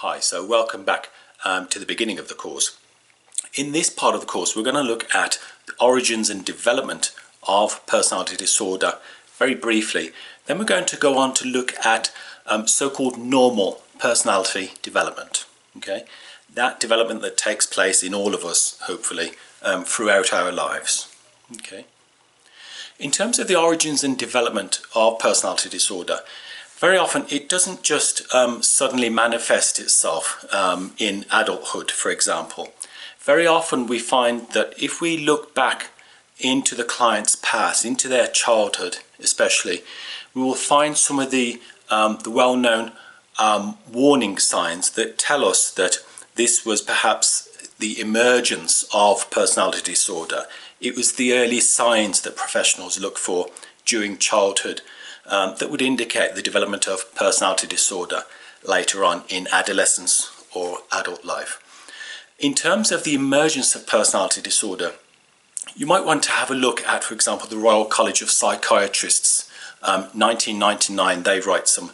Hi, so welcome back to the beginning of the course. In this part of the course, we're going to look at the origins and development of personality disorder very briefly. Then we're going to go on to look at so-called normal personality development. Okay, that development that takes place in all of us, hopefully, throughout our lives. Okay. In terms of the origins and development of personality disorder, very often it doesn't just suddenly manifest itself in adulthood, for example. Very often we find that if we look back into the client's past, into their childhood especially, we will find some of the well-known warning signs that tell us that this was perhaps the emergence of personality disorder. It was the early signs that professionals look for during childhood that would indicate the development of personality disorder later on in adolescence or adult life. In terms of the emergence of personality disorder, you might want to have a look at, for example, the Royal College of Psychiatrists, 1999. They write some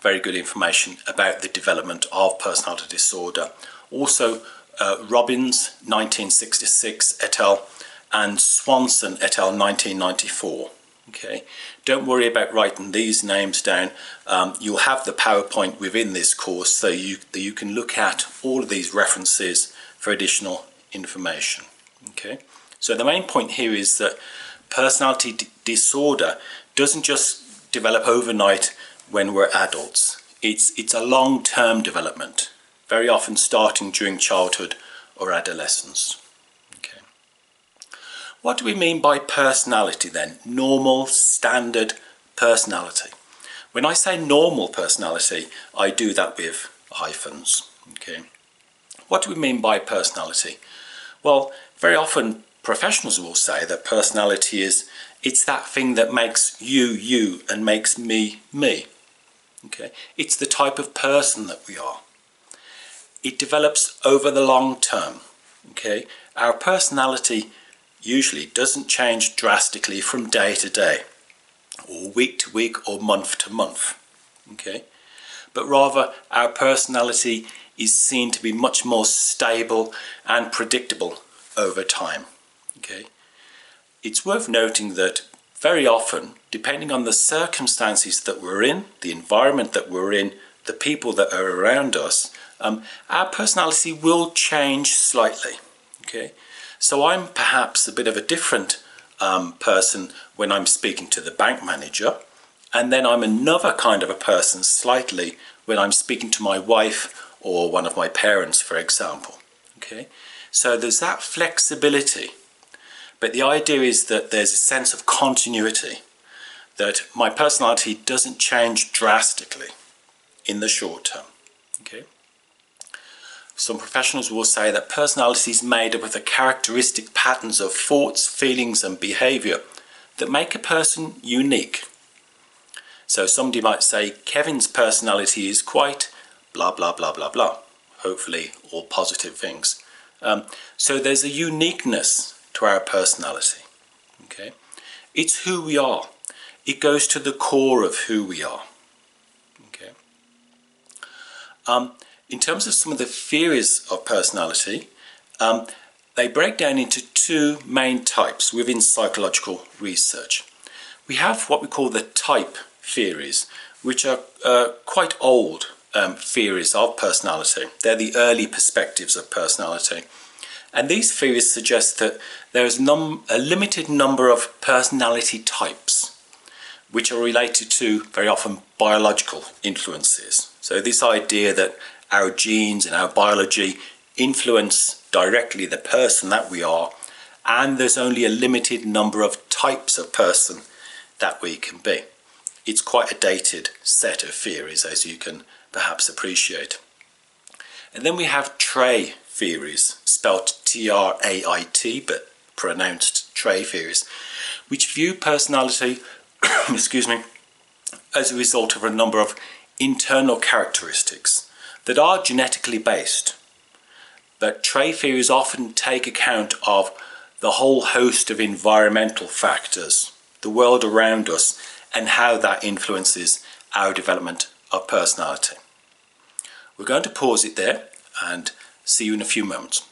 very good information about the development of personality disorder. Also, Robbins, 1966 et al. And Swanson et al. 1994. Okay, don't worry about writing these names down. You'll have the PowerPoint within this course so you can look at all of these references for additional information. Okay, so the main point here is that personality disorder doesn't just develop overnight when we're adults. It's a long-term development, very often starting during childhood or adolescence. What do we mean by personality then? Normal, standard personality. When I say normal personality, I do that with hyphens. Okay. What do we mean by personality? Well, very often professionals will say that personality it's that thing that makes you, you, and makes me, me. Okay. It's the type of person that we are. It develops over the long term. Okay. Our personality usually doesn't change drastically from day to day, or week to week, or month to month. Okay, but rather our personality is seen to be much more stable and predictable over time. Okay, it's worth noting that very often, depending on the circumstances that we're in, the environment that we're in, the people that are around us, our personality will change slightly. Okay. So I'm perhaps a bit of a different person when I'm speaking to the bank manager, and then I'm another kind of a person slightly when I'm speaking to my wife or one of my parents, for example. Okay, so there's that flexibility, but the idea is that there's a sense of continuity, that my personality doesn't change drastically in the short term. Okay. Some professionals will say that personality is made up of the characteristic patterns of thoughts, feelings and behaviour that make a person unique. So somebody might say Kevin's personality is quite blah blah blah blah blah, hopefully all positive things. So there's a uniqueness to our personality. Okay, it's who we are. It goes to the core of who we are. Okay. In terms of some of the theories of personality, they break down into two main types within psychological research. We have what we call the type theories, which are quite old theories of personality. They're the early perspectives of personality. And these theories suggest that there is a limited number of personality types, which are related to very often biological influences. So this idea that our genes and our biology influence directly the person that we are, and there's only a limited number of types of person that we can be. It's quite a dated set of theories, as you can perhaps appreciate. And then we have trait theories, spelled T-R-A-I-T, but pronounced trait theories, which view personality excuse me, as a result of a number of internal characteristics that are genetically based. But trait theories often take account of the whole host of environmental factors, the world around us, and how that influences our development of personality. We're going to pause it there and see you in a few moments.